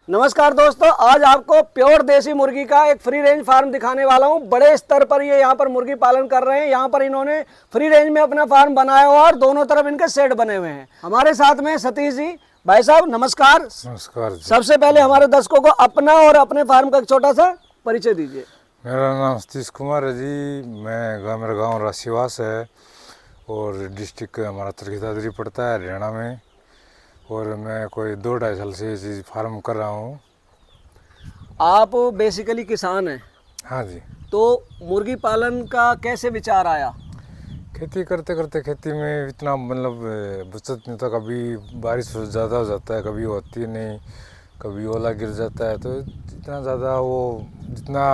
नमस्कार दोस्तों, आज आपको प्योर देसी मुर्गी का एक फ्री रेंज फार्म दिखाने वाला हूं। बड़े स्तर पर ये यहाँ पर मुर्गी पालन कर रहे हैं। यहाँ पर इन्होंने फ्री रेंज में अपना फार्म बनाया हुआ और दोनों तरफ इनके शेड बने हुए हैं। हमारे साथ में सतीश जी। भाई साहब नमस्कार। नमस्कार जी। सबसे पहले हमारे दर्शकों को अपना और अपने फार्म का एक छोटा सा परिचय दीजिए। मेरा नाम सतीश कुमार है जी। मेरा गांव राशिवास है और डिस्ट्रिक्ट हमारा तरखीदादरी पड़ता है हरियाणा में। और मैं कोई 2-2.5 साल से ये चीज़ फार्म कर रहा हूँ। आप बेसिकली किसान हैं? हाँ जी। तो मुर्गी पालन का कैसे विचार आया? खेती करते करते खेती में इतना मतलब बचत नहीं था। कभी बारिश ज़्यादा हो जाता है, कभी होती नहीं, कभी ओला गिर जाता है, तो इतना ज़्यादा वो जितना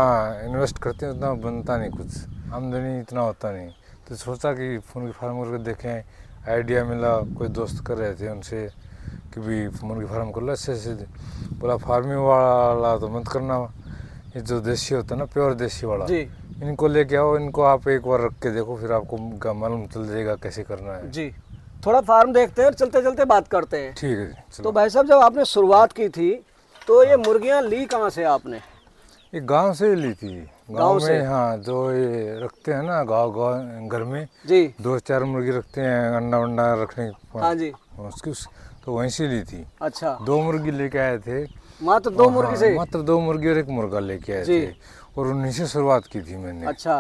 इन्वेस्ट करते हैं उतना बनता नहीं, कुछ आमदनी इतना होता नहीं। तो सोचा कि मुर्गी फार्म करके देखें। आइडिया मिला, कोई दोस्त कर रहे थे उनसे कि भी मुर्गी फार्म कर लो। ऐसे बोला फार्मिंग वाला तो मत करना, ये जो देसी होता है ना, प्योर देसी वाला, इनको लेके आओ, इनको आप एक बार रख के देखो, फिर आपको मालूम चल जाएगा कैसे करना है। जी, थोड़ा फार्म देखते हैं और चलते चलते बात करते हैं। ठीक है जी। तो भाई साहब, जब आपने शुरुआत की थी तो ये मुर्गियां ली कहाँ से आपने? ये गांव से ही ली थी। गांव में, हाँ, जो ये रखते हैं ना गाँव घर में जी, 2-4 मुर्गी रखते हैं अंडा वंडा रखने। हाँ जी। उसकी तो वहीं से ली थी। अच्छा। 2 मुर्गी लेके आए थे। मात्र 2 मुर्गी से? मात्र 2 मुर्गी और 1 मुर्गा लेके आए थे और उन्हीं से शुरुआत की थी मैंने। अच्छा।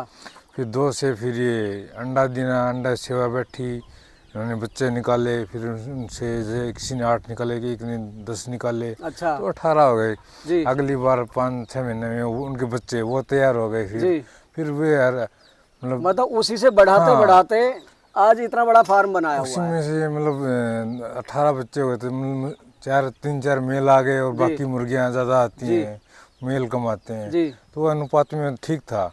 फिर 2 से फिर ये अंडा देना, अंडा सेवा बैठी, उन्होंने बच्चे निकाले, फिर उनसे किसी ने 8 निकाले, एक ने 10 निकाले। अच्छा। तो 18 हो गए। अगली बार 5-6 महीने में उनके बच्चे वो तैयार हो गए। फिर वे यार मतलब उसी से बढ़ाते बढ़ाते आज इतना बड़ा फार्म बनाया हुआ है। उसी में से मतलब 18 बच्चे हुए थे। मतलब 3-4 मेल आ गए और बाकी मुर्गियाँ ज़्यादा आती हैं, मेल कम आते हैं, तो वो अनुपात में ठीक था।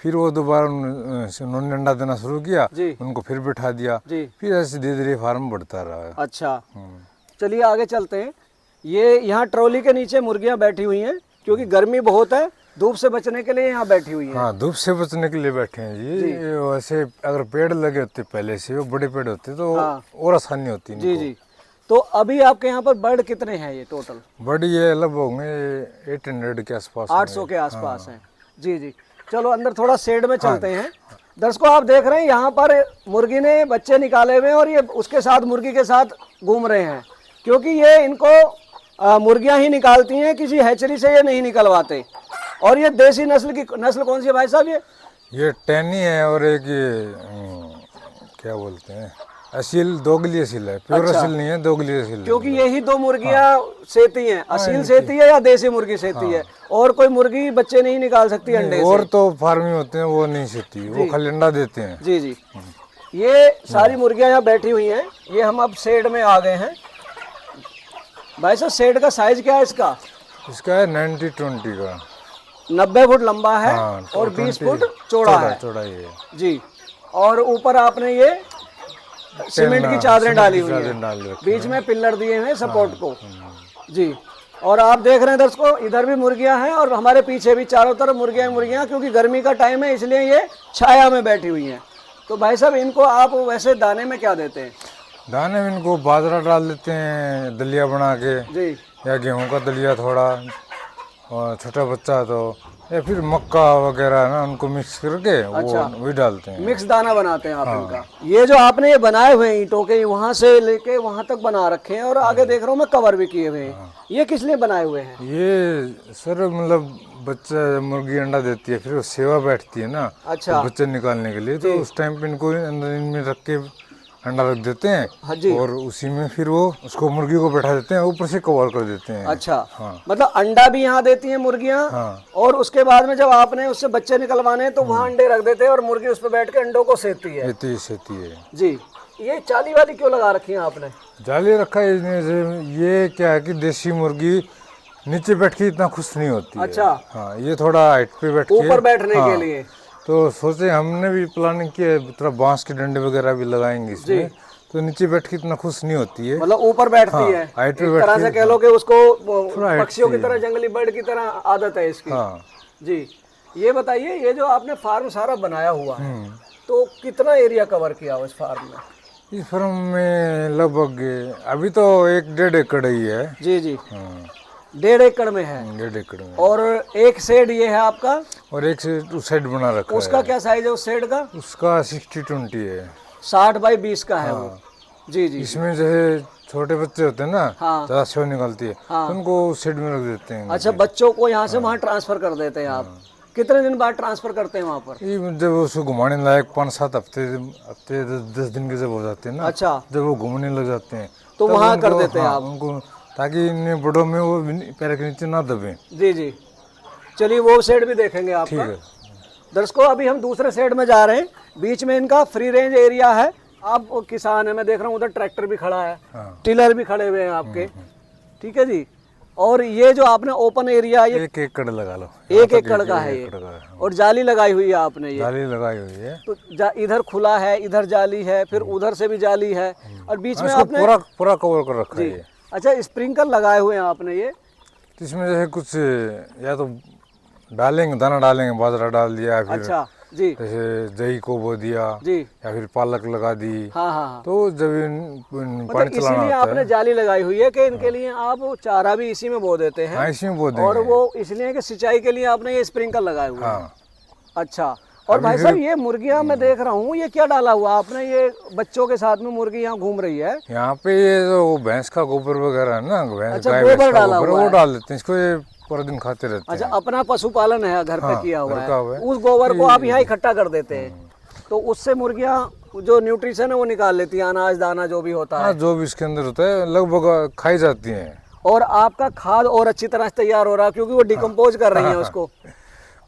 फिर वो दोबारा उन्होंने अंडा देना शुरू किया, उनको फिर बिठा दिया, फिर ऐसे धीरे धीरे फार्म बढ़ता रहा। अच्छा, चलिए आगे चलते हैं। ये यहाँ ट्रॉली के नीचे मुर्गियाँ बैठी हुई हैं क्योंकि गर्मी बहुत है, धूप से बचने के लिए यहाँ बैठी हुई हैं। हाँ, धूप से बचने के लिए बैठे हैं जी। वैसे अगर पेड़ लगे होते पहले से, वो बड़े पेड़ होते तो और आसानी होती है। जी। तो अभी आपके यहाँ पर बर्ड कितने हैं ये टोटल? बर्ड ये लगभग होंगे 800 के आसपास, 800 के आसपास हैं। जी। चलो अंदर थोड़ा शेड में चलते हैं। दर्शकों, आप देख रहे हैं यहाँ पर मुर्गी ने बच्चे निकाले हुए हैं और ये उसके साथ मुर्गी के साथ घूम रहे हैं, क्योंकि ये इनको मुर्गियाँ ही निकालती हैं, किसी हैचरी से ये नहीं निकलवाते। और ये देसी नस्ल की नस्ल कौन सी है भाई साहब? ये टैनी है और एक ये क्या बोलते हैं, असील, दोगली असील है। प्योर असील नहीं है, दोगली असील। क्योंकि यही 2 मुर्गियाँ सेती हैं, असील सेती है या देसी मुर्गी सेती है, और कोई मुर्गी बच्चे नहीं निकाल सकती अंडे और तो फार्मिंग होते हैं वो नहीं सेती, वो खाली अंडा देते हैं। जी। ये सारी मुर्गियाँ यहाँ बैठी हुई हैं। ये हम अब शेड में आ गए हैं। भाई साहब, शेड का साइज क्या है इसका? इसका है 90-20 का। 90 फुट लंबा है और 20 फुट चौड़ा है। चौड़ाई है जी। और ऊपर आपने ये सीमेंट की चादरें डाली हुई हैं, बीच में पिल्लर दिए हुए सपोर्ट को। जी। और आप देख रहे हैं दर्शकों, इधर भी मुर्गियां हैं और हमारे पीछे भी चारों तरफ मुर्गियां, क्योंकि गर्मी का टाइम है इसलिए ये छाया में बैठी हुई हैं। तो भाई साहब, इनको आप वैसे दाने में क्या देते हैं? दाने में इनको बाजरा डाल देते हैं, दलिया बना के जी, या गेहूं का दलिया थोड़ा, और छोटा बच्चा तो, या फिर मक्का वगैरह ना, उनको मिक्स करके वो डालते हैं। मिक्स दाना बनाते हैं आप इनका। ये जो आपने ये बनाए हुए हैं ईंटों के, वहाँ से लेके वहाँ तक बना रखे हैं, और आगे देख रहा हूँ मैं कवर भी किए हुए हैं। ये किस लिए बनाए हुए हैं? ये सर मतलब बच्चा मुर्गी अंडा देती है, फिर वो सेवा बैठती है ना। अच्छा। तो बच्चे निकालने के लिए, तो उस टाइम पे इनको अंदर इनमें रख के अंडा रख देते हैं और उसी में फिर वो उसको मुर्गी को बैठा देते हैं, ऊपर से कवर कर देते हैं। अच्छा। हाँ। मतलब अंडा भी यहाँ देती हैं मुर्गियाँ। हाँ। और उसके बाद में जब आपने उससे बच्चे निकलवाने हैं तो वहाँ अंडे रख देते हैं और मुर्गी उस पर बैठ के अंडों को सेती है। सेती है जी। ये जाली वाली क्यों लगा रखी है आपने? जाली रखा है ये क्या है कि देसी मुर्गी नीचे बैठ के इतना खुश नहीं होती। अच्छा। हाँ, ये थोड़ा हाइट पे बैठ के ऊपर बैठने के लिए। तो सोचे, हमने भी प्लानिंग किया है, थोड़ा बांस के डंडे वगैरह भी लगाएंगे इसमें, तो नीचे बैठ के इतना खुश नहीं होती है, मतलब ऊपर बैठती है। हाइट पे एक तरह से कह लो कि उसको पक्षियों की तरह, जंगली बर्ड की तरह आदत है इसकी। हाँ जी। ये बताइए, ये जो आपने फार्म सारा बनाया हुआ है, तो कितना एरिया कवर किया हो इस फार्म में? इस फार्म में लगभग अभी तो 1-1.5 एकड़ ही है। जी। 1.5 एकड़ में है। 1.5 एकड़ में। और एक शेड ये है आपका, और एक से उस साइड बना रखा है। उसका क्या साइज है उस शेड का? उसका 60-20 है। 60 बाई 20 का है वो। जी जी। इसमें जैसे छोटे बच्चे होते हैं ना, हाँ। ज्यादा सेवा निकलती है, तो उनको उस साइड में रख देते हैं। अच्छा, बच्चों को यहाँ से वहाँ ट्रांसफर कर देते हैं आप? कितने दिन बाद ट्रांसफर करते हैं वहाँ पर? ये जब उसको घुमाने लायक 5-7 हफ्ते 10 दिन के जब हो जाते हैं ना, अच्छा, जब वो घूमने लग जाते हैं तो तब वहाँ कर उनको- देते हैं हाँ, आप? उनको, ताकि इन बड़ों में वो पैर के नीचे ना दबे। जी जी। चलिए वो शेड भी देखेंगे आपका। ठीक है। दर्शकों, अभी हम दूसरे शेड में जा रहे हैं। बीच में इनका फ्री रेंज एरिया है। आप किसान है, मैं देख रहा हूँ उधर ट्रैक्टर भी खड़ा है, टिलर भी खड़े हुए हैं आपके। ठीक है जी। और ये जो आपने ओपन एरिया, ये 1 एकड़ लगा लो। 1 एकड़ का है ये, और जाली लगाई हुई है आपने ये? जाली लगाई हुई है। तो इधर खुला है, इधर जाली है, फिर उधर से भी जाली है, और बीच में आपने पूरा कवर कर रखा है। अच्छा, स्प्रिंकल लगाए हुए हैं आपने ये? तो इसमें जैसे कुछ या तो डालेंगे, दाना डालेंगे, बाजरा डाल दिया, फिर अच्छा जी, जैसे दही को बो दिया जी, या फिर पालक लगा दी। हाँ हाँ। तो जब पानी चलाना इसलिए होता आपने है, जाली लगाई हुई है कि इनके लिए आप चारा भी इसी में बो देते हैं? हाँ, इसी में बो देंगे। और वो इसलिए कि सिंचाई के लिए आपने ये स्प्रिंकल लगाए हुए हैं? हाँ। अच्छा। और भाई साहब, ये मुर्गियां मैं देख रहा हूँ, ये क्या डाला हुआ आपने? ये बच्चों के साथ में मुर्गी यहाँ घूम रही है। यहाँ पे ये जो भैंस का गोबर वगैरह है ना, अच्छा, गाय गोबर भैंस का डाला गोबर, हुआ वो है। डाल देते हैं इसको, ये पूरा दिन खाते रहते अच्छा, हैं। अपना पशुपालन है घर पे हाँ, किया हुआ घर का हुआ है, है। उस गोबर को आप यहाँ इकट्ठा कर देते हैं, तो उससे मुर्गियाँ जो न्यूट्रिशन है वो निकाल लेती हैं, अनाज दाना जो भी होता हाँ, है, जो भी इसके अंदर होता है लगभग खाई जाती हैं। और आपका खाद और अच्छी तरह से तैयार हो रहा है, क्योंकि वो डिकम्पोज कर रही है उसको।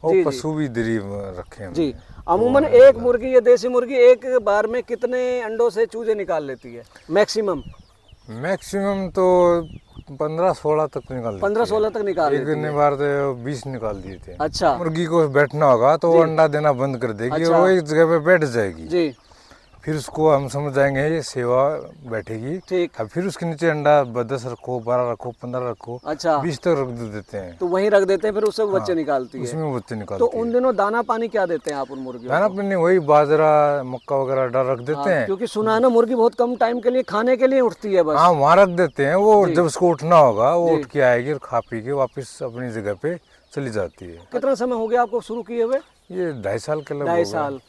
और पशु भी इधर ही रखे हैं। जी। अमूमन एक मुर्गी, ये देसी मुर्गी एक बार में कितने अंडों से चूजे निकाल लेती है मैक्सिमम? मैक्सिमम तो 15-16 तक निकाल देती है। 15-16 तक निकाल एक लेती है। बार तो 20 निकाल दिए थे। अच्छा मुर्गी को बैठना होगा तो वो अंडा देना बंद कर देगी, और वो एक जगह पे बैठ जाएगी। जी। फिर उसको हम समझ जाएंगे ये सेवा बैठेगी। ठीक। अब फिर उसके नीचे अंडा 10 रखो, 12 रखो, 15 रखो, अच्छा, 20 तक रख देते हैं। तो वहीं रख देते हैं, फिर उससे वो बच्चे निकालती है। उसमें बच्चे तो निकालते हैं। उन दिनों दाना पानी क्या देते हैं आप उन मुर्गियों दाना पानी वही बाजरा मक्का वगैरह डाल रख देते हैं। क्योंकि सुना है ना, मुर्गी बहुत कम टाइम के लिए खाने के लिए उठती है बस। हाँ, वहाँ रख देते हैं। वो जब उसको उठना होगा वो उठ के आएगी और खा पी के वापस अपनी जगह पे चली जाती है। कितना समय हो गया आपको शुरू किए हुए? ये 2.5 साल के लगभग 2.5 साल।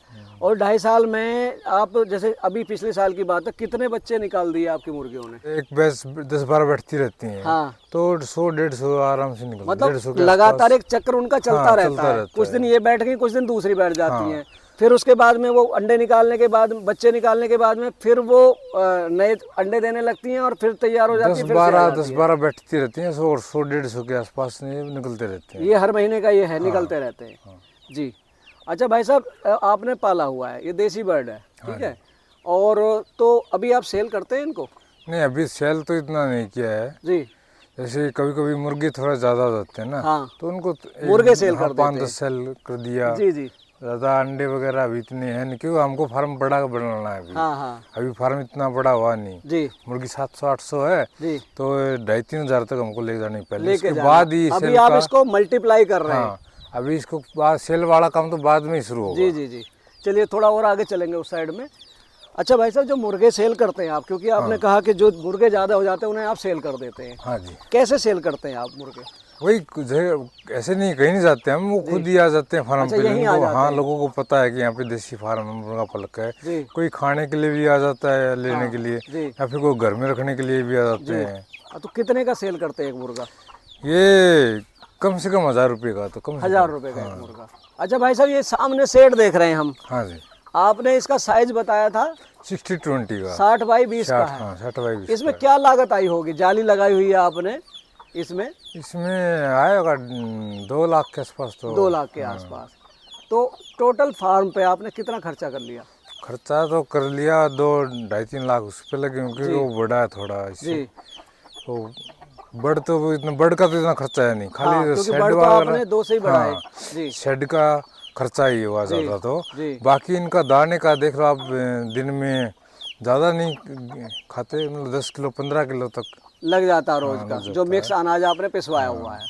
और 2.5 साल में आप, जैसे अभी पिछले साल की बात है, कितने बच्चे निकाल दिए आपकी मुर्गियों ने? एक भैंस 10-12 बैठती रहती हैं। हाँ। तो 100-150 आराम से निकलती है। मतलब 150 के लगातार एक चक्कर उनका चलता रहता है। रहता कुछ दिन ये बैठ गई, कुछ दिन दूसरी बैठ जाती हैं, फिर उसके बाद में वो अंडे निकालने के बाद, बच्चे निकालने के बाद में फिर वो नए अंडे देने लगती हैं, और फिर तैयार हो जाती है। 10-12 बैठती रहती हैं, 100-150 के आसपास निकलते रहते हैं। ये हर महीने का ये है, निकलते रहते हैं। जी। अच्छा भाई साहब, आपने पाला हुआ है, ये देसी बर्ड है, ठीक है, और तो अभी आप सेल करते हैं इनको? नहीं, अभी सेल तो इतना नहीं किया है जी। जैसे कभी कभी मुर्गे थोड़ा ज्यादा हो जाते हैं ना, हाँ। तो उनको मुर्गे सेल कर देते हैं। 5-10 सेल कर दिया। जी जी। ज्यादा अंडे वगैरह अभी इतने हैं नहीं, क्योंकि हमको फार्म बड़ा बनाना है अभी। हाँ हाँ। अभी फार्म इतना बड़ा हुआ नहीं। जी मुर्गी 700-800 है, जी। तो 2500-3 हजार तक हमको ले जानी पहले, लेके इसके जाना। बाद ही अभी सेल आप का। इसको मल्टीप्लाई कर रहे हैं। हाँ, अभी इसको बाद सेल वाला काम तो बाद में ही शुरू होगा। जी जी जी। चलिए थोड़ा और आगे चलेंगे उस साइड में। अच्छा भाई साहब, जो मुर्गे सेल करते हैं आप, क्योंकि आपने कहा कि जो मुर्गे ज़्यादा हो जाते हैं उन्हें आप सेल कर देते हैं, हाँ जी। कैसे सेल करते हैं आप मुर्गे? वही ऐसे नहीं, कहीं नहीं जाते हम, वो खुद ही आ जाते हैं फार्म अच्छा, पे। यहीं आ उनको, जाते हाँ, हैं। लोगों को पता है कि यहाँ पे देसी फार्म है, मुर्गा पलक है। जी कोई खाने के लिए भी आ जाता है, लेने के लिए, जी। या फिर कोई घर में रखने के लिए भी आ जाते हैं। तो कितने का सेल करते हैं एक मुर्गा? ये कम से कम 1000 रुपये का, तो कम से 1000 रुपये का एक मुर्गा। अच्छा भाई साहब, ये सामने शेड देख रहे हैं हम, हाँ जी, आपने इसका साइज बताया था 60-20 का, 60 बाई 20 का है। हाँ, 60/20। इसमें क्या लागत आई होगी? जाली लगाई हुई है आपने इसमें? इसमें आएगा 2 लाख के आसपास, तो 2 लाख के आसपास। तो टोटल फार्म पे आपने कितना खर्चा कर लिया? खर्चा तो कर लिया 2-2.5-3 लाख उस पे लगे, क्योंकि वो बड़ा है थोड़ा इससे। जी। तो बर्ड तो वो इतना, बर्ड का तो इतना खर्चा है नहीं, हाँ, खाली क्योंकि शेड बर्ड तो आपने 2 से ही बढ़ा है। जी शेड का खर्चा ही हुआ ज़्यादा। तो जी। बाकी इनका दाने का देख लो आप, दिन में ज़्यादा नहीं खाते, मतलब 10 किलो 15 किलो तक लग जाता है रोज का, जो मिक्स अनाज आपने पिसवाया हुआ है।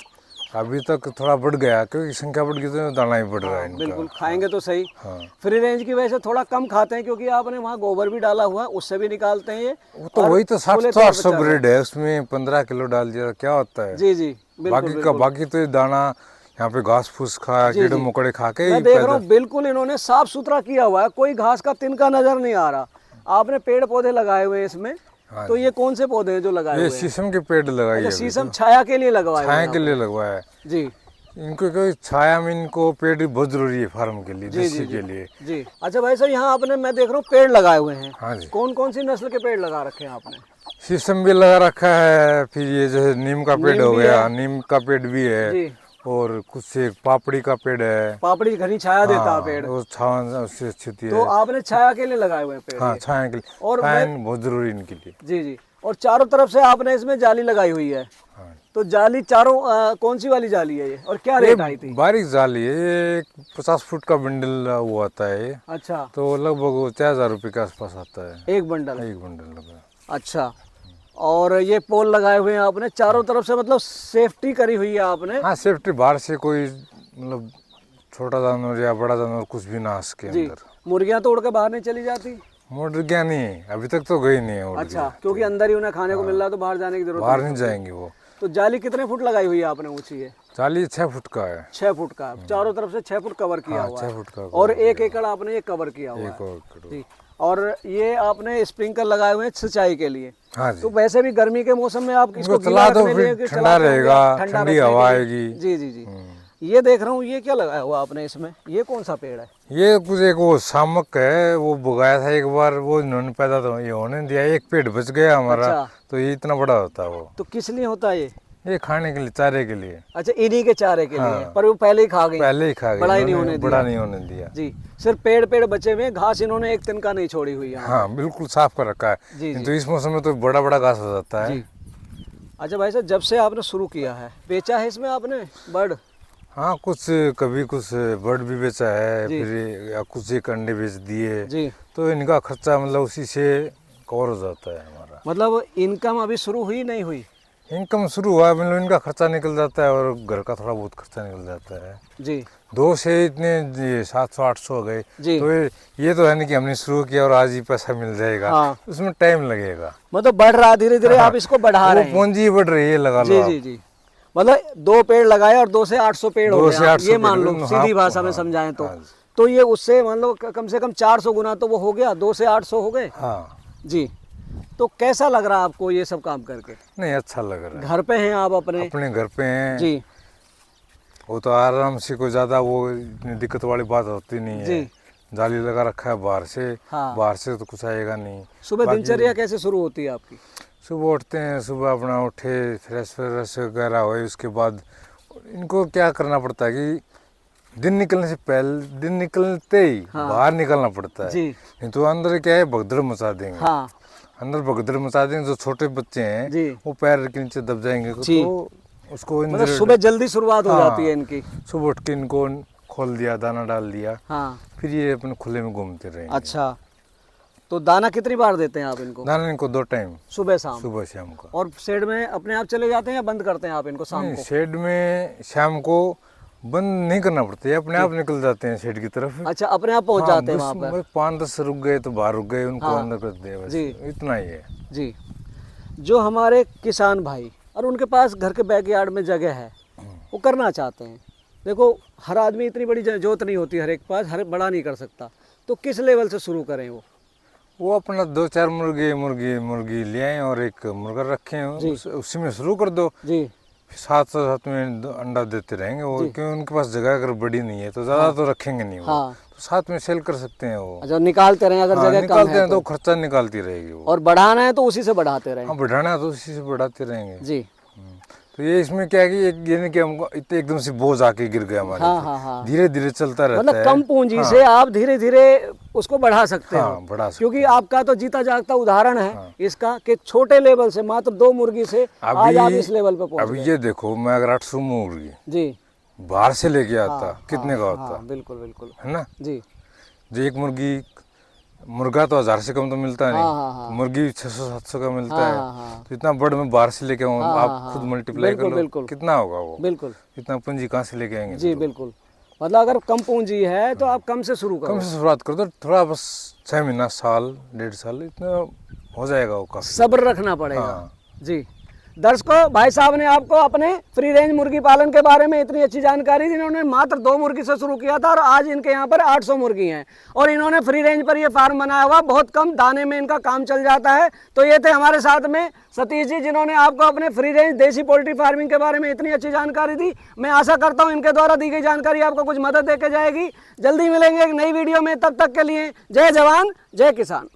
अभी तक थोड़ा बढ़ गया, क्योंकि संख्या बढ़ गई तो दाना ही बढ़ रहा है इनका। बिल्कुल, खाएंगे तो सही। हाँ। फ्री रेंज की वजह से थोड़ा कम खाते हैं, क्योंकि आपने वहाँ गोबर भी डाला हुआ है, उससे भी निकालते हैं ये। वो तो और वही तो खुले 700-800 तौर पे चल रहा है। ब्रीड है, उसमें 15 किलो डाल दिया, क्या होता है? जी जी। बाकी तो ये दाना यहाँ पे घास फूस खा कीड़े मकोड़े खा के मैं देख रहा हूँ बिल्कुल इन्होंने साफ सुथरा किया हुआ है, कोई घास का तिनका नजर नहीं आ रहा। आपने पेड़ पौधे लगाए हुए हैं इसमें, तो ये कौन से पौधे हैं जो लगाए हुए हैं? शीशम के पेड़ लगाए, शीशम छाया के लिए लगवाए, छाया के लिए लगवाया है जी। इनको कोई छाया में इनको पेड़ बहुत जरूरी है फार्म के लिए, देसी के लिए जी। अच्छा भाई साहब, यहाँ आपने मैं देख रहा हूँ पेड़ लगाए हुए हैं। हाँ जी। कौन कौन सी नस्ल के पेड़ लगा रखे हैं आपने? शीशम भी लगा रखा है, फिर ये जो है नीम का पेड़ हो गया, नीम का पेड़ भी है, और कुछ पापड़ी का पेड़ है। पापड़ी घनी छाया देता है पेड़, वो छाया उससे अच्छी होती है। तो आपने छाया के लिए लगाए हुए पेड़? हाँ, छाया के लिए, और बहुत जरूरी इनके लिए। जी जी। और चारों तरफ से आपने इसमें जाली लगाई हुई है। हाँ। तो जाली चारों कौन सी वाली जाली है ये, और क्या रेट आई थी? बारीक जाली है ये, 50 फुट का बंडल वो आता है। अच्छा। तो लगभग 4000 रुपये के आसपास आता है एक बंडल? एक बंडल लगा। अच्छा। और ये पोल लगाए हुए हैं आपने चारों तरफ से, मतलब सेफ्टी करी हुई है आपने? हाँ, सेफ्टी, बाहर से कोई मतलब छोटा जानवर या बड़ा जानवर कुछ भी ना आ सके अंदर। मुर्गियां तो उड़ के बाहर नहीं चली जाती? मुर्गियां नहीं, अभी तक तो गई नहीं है। अच्छा, क्योंकि अंदर ही उन्हें खाने को मिल रहा है तो बाहर जाने की जरूरत बाहर नहीं जाएंगे वो। तो जाली कितने फुट लगाई हुई है आपने ऊंची? है जाली 6 फुट का है। 6 फुट का, चारों तरफ से 6 फुट कवर किया हुआ है। 6 फुट का। और 1 एकड़ आपने ये कवर किया हुआ है। और ये आपने स्प्रिंकलर लगाए हुए हैं सिंचाई के लिए। हाँ जी। तो वैसे भी गर्मी के मौसम में आप इसको चला दो, फिर ठंडा रहेगा, ठंडी हवा आएगी। जी जी जी। ये देख रहा हूँ, ये क्या लगाया हुआ आपने इसमें? ये कौन सा पेड़ है? ये कुछ एक वो शामक है, वो बुगाया था एक बार, वो इन्होंने पैदा तो ये होने दिया, एक पेड़ बच गया हमारा। अच्छा। तो ये इतना बड़ा होता है वो। तो किस लिए होता है ये खाने के लिए, चारे के लिए। अच्छा, इन्हीं के चारे के लिए। पर वो पहले ही खा गई? पहले ही खा गई, बड़ा नहीं होने दिया जी। सिर्फ पेड़ बचे हुए, घास इन्होंने एक तिनका नहीं छोड़ी हुई है। हाँ, बिल्कुल साफ कर रखा है जी। तो इस मौसम में तो बड़ा बड़ा घास हो जाता है। अच्छा भाई साहब, जब से आपने शुरू किया है, बेचा है इसमें आपने बर्ड? हाँ, कुछ कभी कुछ बर्ड भी बेचा है, फिर या कुछ एक अंडे बेच दिए जी। तो इनका खर्चा मतलब उसी से कवर हो जाता है हमारा। मतलब इनकम अभी शुरू हुई नहीं हुई? इनकम शुरू हुआ, मतलब इनका खर्चा निकल जाता है और घर का थोड़ा बहुत खर्चा निकल जाता है जी। 2 से इतने 700-800 हो गए। तो ये तो है नहीं कि हमने शुरू किया और आज ही पैसा मिल जाएगा। हाँ। उसमें टाइम लगेगा, मतलब बढ़ रहा धीरे धीरे। हाँ। आप इसको बढ़ा रहे हैं, पूंजी बढ़ रही है, लगा लो। जी जी। मतलब 2 पेड़ लगाए और 2 से 800 पेड़ हो गए, ये मान लो सीधी भाषा में समझाएं तो ये उससे मतलब कम से कम 400 गुना तो वो हो गया, 2 से 800 हो गए। हाँ जी। तो कैसा लग रहा है आपको ये सब काम करके? नहीं, अच्छा लग रहा है। घर पे हैं आप? अपने घर पे हैं जी। वो तो आराम से, कोई ज्यादा वो इतनी दिक्कत वाली बात होती नहीं है जी। जाली लगा रखा है बाहर से। हाँ। बाहर से तो कुछ आएगा नहीं। सुबह दिनचर्या कैसे शुरू होती है आपकी? सुबह उठते हैं, सुबह अपना उठे, फ्रेश वगैरह हुए, उसके बाद इनको क्या करना पड़ता है कि दिन निकलने से पहले, दिन निकलते ही बाहर निकलना पड़ता है जी। नहीं तो अंदर क्या है, भगदड़ मचा देंगे। हाँ। अंदर भगदड़ मचा देंगे। जो छोटे बच्चे हैं वो पैर के नीचे दब जाएंगे, तो उसको मतलब सुबह जल्दी शुरुआत हो जाती है इनकी। सुबह उठ के इनको खोल दिया, दाना डाल दिया। हाँ। फिर ये अपने खुले में घूमते रहेंगे। अच्छा, तो दाना कितनी बार देते हैं आप इनको? दाना इनको 2 टाइम, सुबह शाम को। और शेड में अपने आप चले जाते हैं या बंद करते हैं आप इनको शाम को? शेड में शाम को बंद नहीं करना पड़ता है, अपने आप निकल जाते हैं शेड की तरफ। अच्छा, अपने आप पहुंच जाते हैं वहाँ पर? 5-10 रुक गए तो बाहर रुक गए, उनको अंदर कर दिया बस। जी। इतना ही है जी। जो हमारे किसान भाई और उनके पास घर के बैकयार्ड में जगह है, वो करना चाहते हैं, देखो हर आदमी इतनी बड़ी जोत नहीं होती, हर एक पास हर बड़ा नहीं कर सकता, तो किस लेवल से शुरू करें? वो अपना 2-4 मुर्गी ले आए और एक मुर्गा रखे, उसी में शुरू कर दो जी। साथ में अंडा देते रहेंगे वो, क्योंकि उनके पास जगह अगर बड़ी नहीं है तो ज्यादा तो रखेंगे नहीं वो। हाँ। तो साथ में सेल कर सकते हैं वो। अच्छा, निकालते रहें अगर जगह कम है तो खर्चा निकालती रहेगी वो। और बढ़ाना है तो उसी से बढ़ाते रहेंगे। हाँ, बढ़ाना है तो उसी से बढ़ाते रहेंगे जी। तो ये इसमें क्या है कि ये नहीं कि हमको एकदम से बोझ आके गिर गया हमारे। हाँ। धीरे धीरे चलता रहता है, मतलब कम पूंजी से आप धीरे धीरे उसको बढ़ा सकते हो। बढ़ा सकते, क्योंकि आपका तो जीता जागता उदाहरण है इसका कि छोटे लेवल से मात्र 2 मुर्गी से आज आप इस लेवल पे पहुंच गए। अभी ये देखो, मैं अगर 800 मुर्गी जी बाहर से लेके आता, कितने का होता? बिल्कुल बिल्कुल, है ना जी। जो एक मुर्गा तो 1000 से कम तो मिलता नहीं, मुर्गी 600-700 का मिलता है। तो इतना बड़ मैं बाहर से लेके आऊँ, आप खुद मल्टीप्लाई कर लो कितना होगा वो। बिल्कुल, इतना पूंजी कहाँ से लेके आएंगे जी। बिल्कुल, मतलब अगर कम पूंजी है तो आप कम से शुरू करो, कम से शुरुआत कर दो, थोड़ा बस 6 महीना, साल, 1.5 साल इतना हो जाएगा वो। काफी सब्र रखना पड़ेगा जी। दर्शकों, भाई साहब ने आपको अपने फ्री रेंज मुर्गी पालन के बारे में इतनी अच्छी जानकारी दी। इन्होंने मात्र 2 मुर्गी से शुरू किया था और आज इनके यहाँ पर 800 मुर्गी हैं और इन्होंने फ्री रेंज पर ये फार्म बनाया हुआ, बहुत कम दाने में इनका काम चल जाता है। तो ये थे हमारे साथ में सतीश जी, जिन्होंने आपको अपने फ्री रेंज देसी पोल्ट्री फार्मिंग के बारे में इतनी अच्छी जानकारी दी। मैं आशा करता हूँ इनके द्वारा दी गई जानकारी आपको कुछ मदद देके जाएगी। जल्दी मिलेंगे एक नई वीडियो में, तब तक के लिए जय जवान जय किसान।